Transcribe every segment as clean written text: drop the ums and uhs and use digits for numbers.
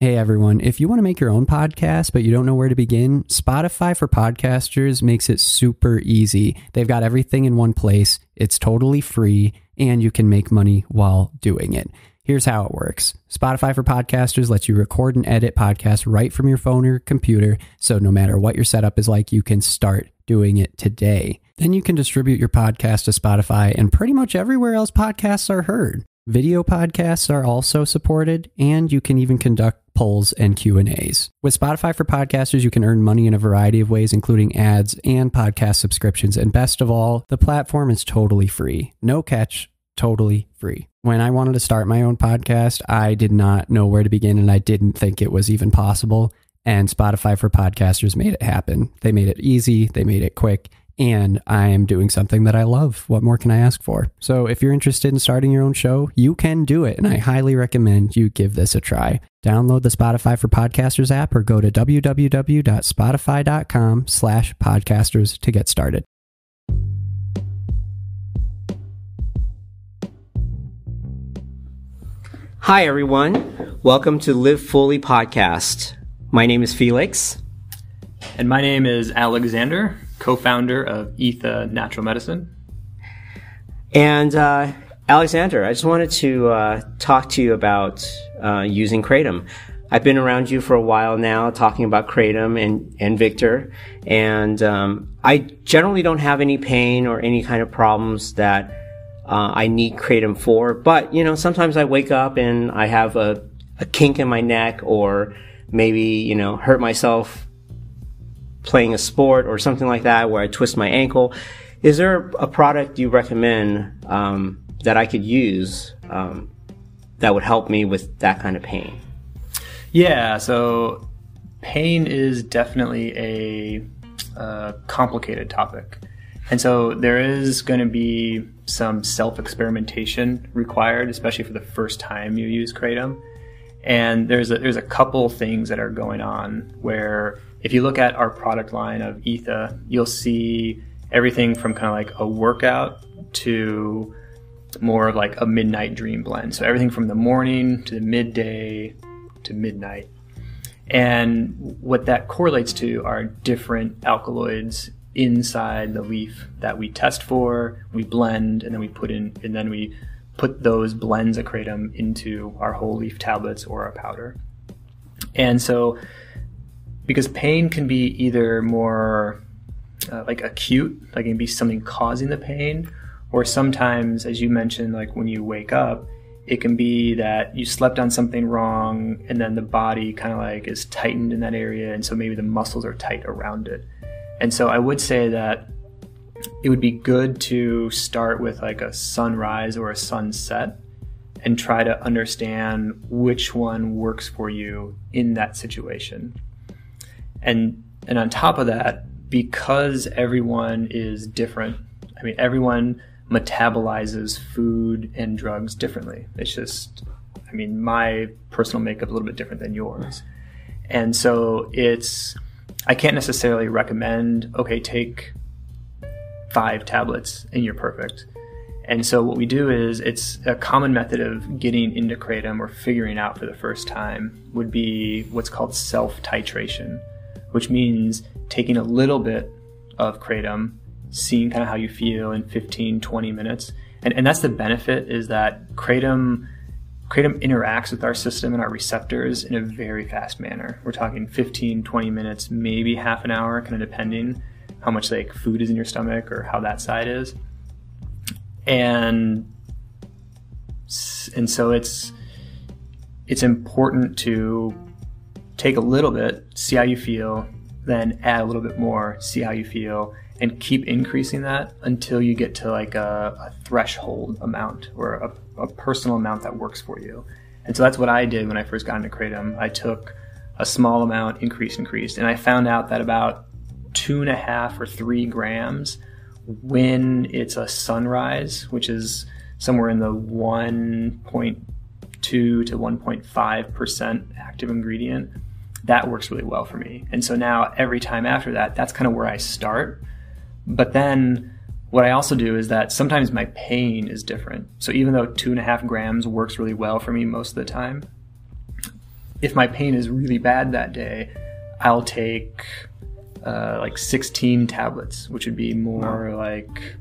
Hey everyone, if you want to make your own podcast but you don't know where to begin, Spotify for Podcasters makes it super easy. They've got everything in one place, it's totally free, and you can make money while doing it. Here's how it works. Spotify for Podcasters lets you record and edit podcasts right from your phone or computer, so no matter what your setup is like, you can start doing it today. Then you can distribute your podcast to Spotify and pretty much everywhere else podcasts are heard. Video podcasts are also supported, and you can even conduct polls and Q&As. With Spotify for Podcasters, you can earn money in a variety of ways, including ads and podcast subscriptions. And best of all, the platform is totally free. No catch, totally free. When I wanted to start my own podcast, I did not know where to begin, and I didn't think it was even possible. And Spotify for Podcasters made it happen. They made it easy, they made it quick, and I am doing something that I love. What more can I ask for? So if you're interested in starting your own show, you can do it, and I highly recommend you give this a try. Download the Spotify for Podcasters app or go to www.spotify.com/podcasters to get started. Hi, everyone. Welcome to Live Fully Podcast. My name is Felix. And my name is Alexander, co-founder of ETHA Natural Medicine. And Alexander, I just wanted to talk to you about using Kratom. I've been around you for a while now talking about Kratom and Victor, and I generally don't have any pain or any kind of problems that I need Kratom for, but sometimes I wake up and I have a kink in my neck, or maybe hurt myself playing a sport or something like that where I twist my ankle. Is there a product you recommend that I could use that would help me with that kind of pain? Yeah, so pain is definitely a complicated topic. And so there is going to be some self-experimentation required, especially for the first time you use Kratom. And there's a couple things that are going on where if you look at our product line of ETHA, you'll see everything from kind of like a workout to more of like a midnight dream blend. So everything from the morning to the midday to midnight. And what that correlates to are different alkaloids inside the leaf that we test for, we blend, and then we put those blends of Kratom into our whole leaf tablets or our powder. And so because pain can be either more like acute, like it can be something causing the pain, or sometimes, as you mentioned, like when you wake up, it can be that you slept on something wrong and then the body kind of like is tightened in that area, and so maybe the muscles are tight around it. And so I would say that it would be good to start with like a sunrise or a sunset and try to understand which one works for you in that situation. And on top of that, because everyone is different, I mean, everyone metabolizes food and drugs differently. It's just, I mean, my personal makeup is a little bit different than yours. And so I can't necessarily recommend, okay, take 5 tablets and you're perfect. And so what we do is, it's a common method of getting into Kratom or figuring out for the first time would be what's called self-titration, which means taking a little bit of Kratom, seeing kind of how you feel in 15, 20 minutes. And that's the benefit, is that Kratom interacts with our system and our receptors in a very fast manner. We're talking 15, 20 minutes, maybe half an hour, kind of depending how much like food is in your stomach or how that side is. And so it's important to take a little bit, see how you feel, then add a little bit more, see how you feel, and keep increasing that until you get to like a threshold amount or a personal amount that works for you. And so that's what I did when I first got into Kratom. I took a small amount, increased, and I found out that about 2.5 or 3 grams when it's a sunrise, which is somewhere in the 1.2 to 1.5% active ingredient, that works really well for me. And so now every time after that, that's kind of where I start. But then what I also do is that sometimes my pain is different. So even though 2.5 grams works really well for me most of the time, if my pain is really bad that day, I'll take like 16 tablets, which would be more like,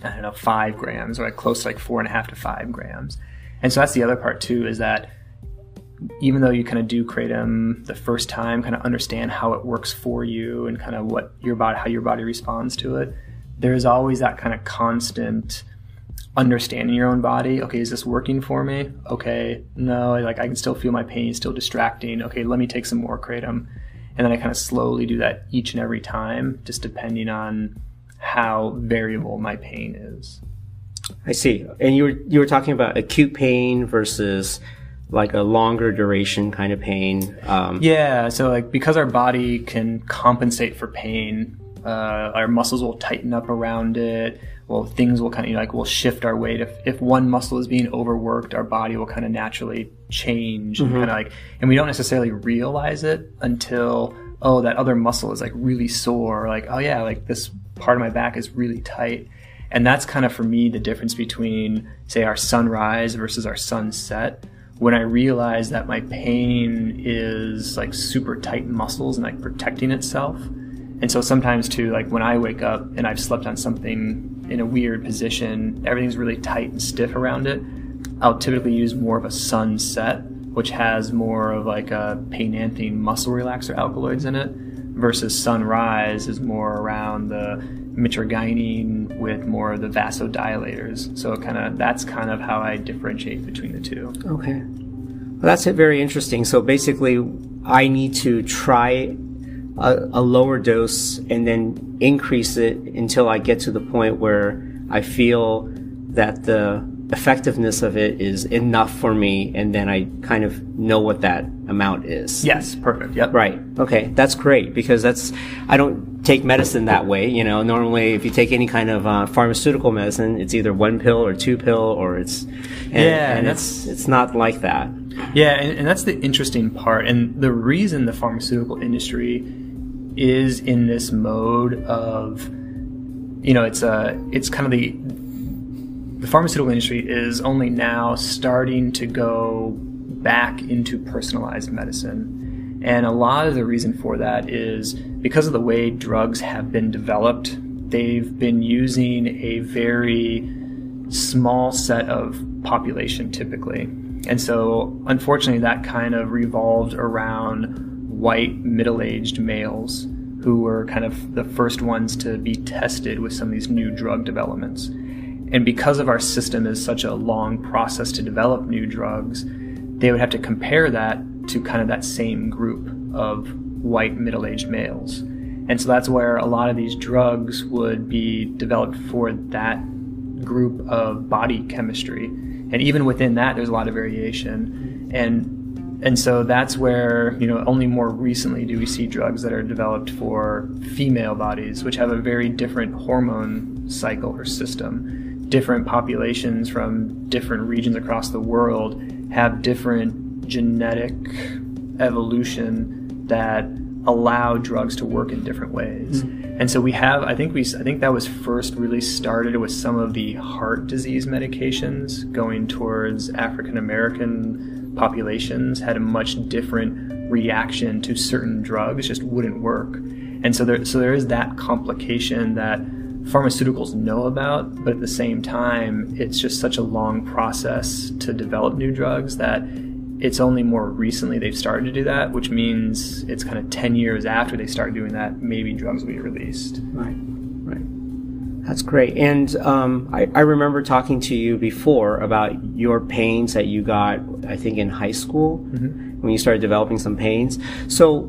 I don't know, 5 grams, or like close to like 4.5 to 5 grams. And so that's the other part too, is that even though you kind of do Kratom the first time, kind of understand how it works for you and kind of what your body, how your body responds to it, there's always that kind of constant understanding your own body. Okay, is this working for me? Okay, no, like I can still feel my pain, still distracting. Okay, let me take some more Kratom. And then I kind of slowly do that each and every time, just depending on how variable my pain is. I see. And you were talking about acute pain versus like a longer duration kind of pain. Yeah, so like because our body can compensate for pain, our muscles will tighten up around it. Well, things will kind of, like, we'll shift our weight. If one muscle is being overworked, our body will kind of naturally change, and kind of like, and we don't necessarily realize it until, oh, that other muscle is like really sore. Like, oh yeah, like this part of my back is really tight. And that's kind of, for me, the difference between, say, our sunrise versus our sunset. When I realize that my pain is like super tight muscles and like protecting itself. And so sometimes too, like when I wake up and I've slept on something in a weird position, everything's really tight and stiff around it, I'll typically use more of a sunset, which has more of like a pain-anthing muscle relaxer alkaloids in it, versus sunrise is more around the mitragynine with more of the vasodilators. So that's kind of how I differentiate between the two. Okay. Well, that's very interesting. So basically, I need to try a lower dose and then increase it until I get to the point where I feel that the effectiveness of it is enough for me, and then I kind of know what that amount is. Yes, perfect. Yep. Right. Okay, that's great, because I don't take medicine that way. You know, normally if you take any kind of pharmaceutical medicine, it's either 1 pill or 2 pill, or it's not like that. Yeah, and that's the interesting part, and the reason the pharmaceutical industry is in this mode of, you know, it's kind of the pharmaceutical industry is only now starting to go back into personalized medicine. And a lot of the reason for that is because of the way drugs have been developed. They've been using a very small set of population typically. And so unfortunately that kind of revolved around white middle-aged males who were kind of the first ones to be tested with some of these new drug developments. And because of our system is such a long process to develop new drugs, they would have to compare that to kind of that same group of white middle-aged males. And so that's where a lot of these drugs would be developed for that group of body chemistry. And even within that, there's a lot of variation. And so that's where, you know, only more recently do we see drugs that are developed for female bodies, which have a very different hormone cycle or system. Different populations from different regions across the world have different genetic evolution that allow drugs to work in different ways. And so we have, I think that was first really started with some of the heart disease medications going towards African American populations had a much different reaction to certain drugs, just wouldn't work. And so there is that complication that pharmaceuticals know about, but at the same time, it's just such a long process to develop new drugs that it's only more recently they've started to do that, which means it's kind of 10 years after they start doing that, maybe drugs will be released. Right. That's great. And I remember talking to you before about your pains that you got, I think, in high school, when you started developing some pains. So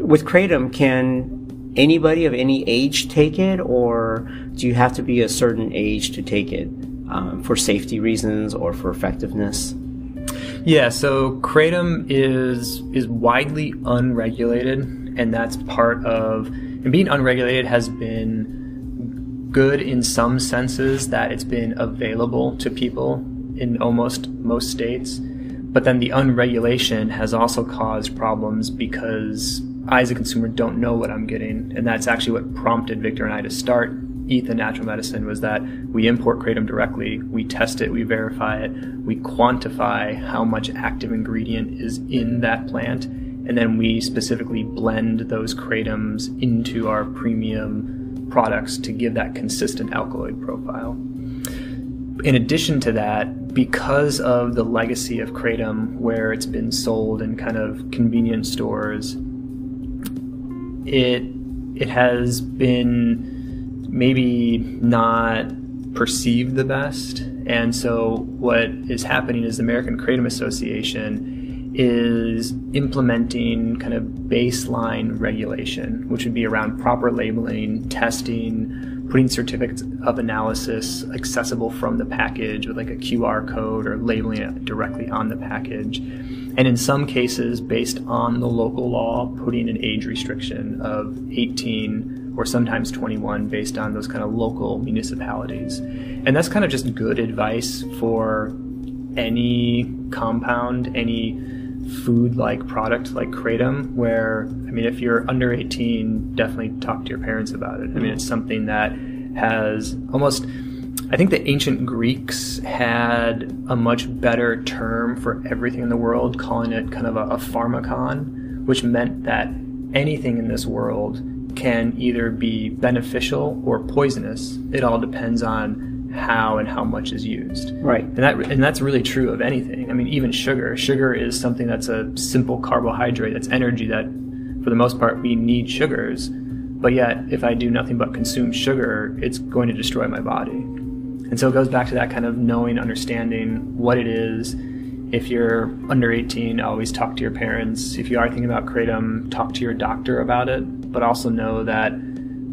with Kratom, can anybody of any age take it, or do you have to be a certain age to take it for safety reasons or for effectiveness? Yeah, so Kratom is widely unregulated, and that's part of, and being unregulated has been good in some senses that it's been available to people in almost most states. But then the unregulation has also caused problems because I as a consumer don't know what I'm getting. And that's actually what prompted Victor and I to start ETHA Natural Medicine was that we import kratom directly, we test it, we verify it, we quantify how much active ingredient is in that plant, and then we specifically blend those kratoms into our premium products to give that consistent alkaloid profile. In addition to that, because of the legacy of kratom where it's been sold in kind of convenience stores, it has been maybe not perceived the best. And so what is happening is the American Kratom Association is implementing kind of baseline regulation, which would be around proper labeling, testing, putting certificates of analysis accessible from the package with like a QR code or labeling it directly on the package. And in some cases, based on the local law, putting an age restriction of 18 or sometimes 21 based on those kind of local municipalities. And that's kind of just good advice for any compound, any food-like product like kratom, where, I mean, if you're under 18, definitely talk to your parents about it. I mean, it's something that has almost, I think the ancient Greeks had a much better term for everything in the world, calling it kind of a pharmacon, which meant that anything in this world can either be beneficial or poisonous. It all depends on how and how much is used. Right. And that's really true of anything. I mean, even sugar. Sugar is something that's a simple carbohydrate, that's energy that, for the most part, we need sugars. But yet, if I do nothing but consume sugar, it's going to destroy my body. And so it goes back to that kind of knowing, understanding what it is. If you're under 18, always talk to your parents. If you are thinking about kratom, talk to your doctor about it, but also know that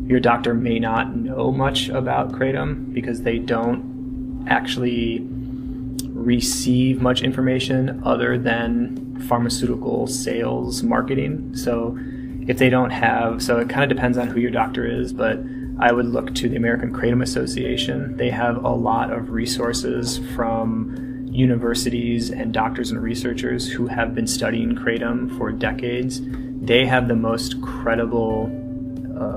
your doctor may not know much about kratom because they don't actually receive much information other than pharmaceutical sales marketing. So if they don't have, so it kind of depends on who your doctor is, but I would look to the American Kratom Association. They have a lot of resources from universities and doctors and researchers who have been studying kratom for decades. They have the most credible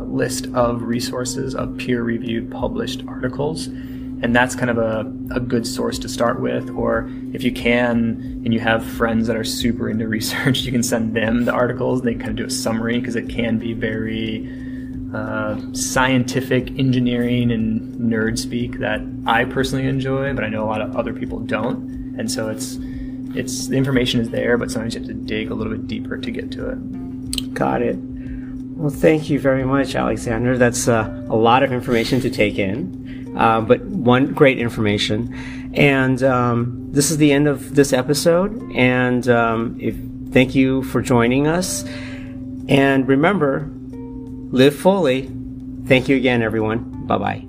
list of resources of peer-reviewed published articles, and that's kind of a good source to start with. Or if you can, and you have friends that are super into research, you can send them the articles. They kind of do a summary because it can be very scientific engineering and nerd speak that I personally enjoy, but I know a lot of other people don't. And so it's the information is there, but sometimes you have to dig a little bit deeper to get to it. Got it. Well, thank you very much, Alexander. That's a lot of information to take in, but one great information. And this is the end of this episode. And thank you for joining us. And remember, live fully. Thank you again, everyone. Bye-bye.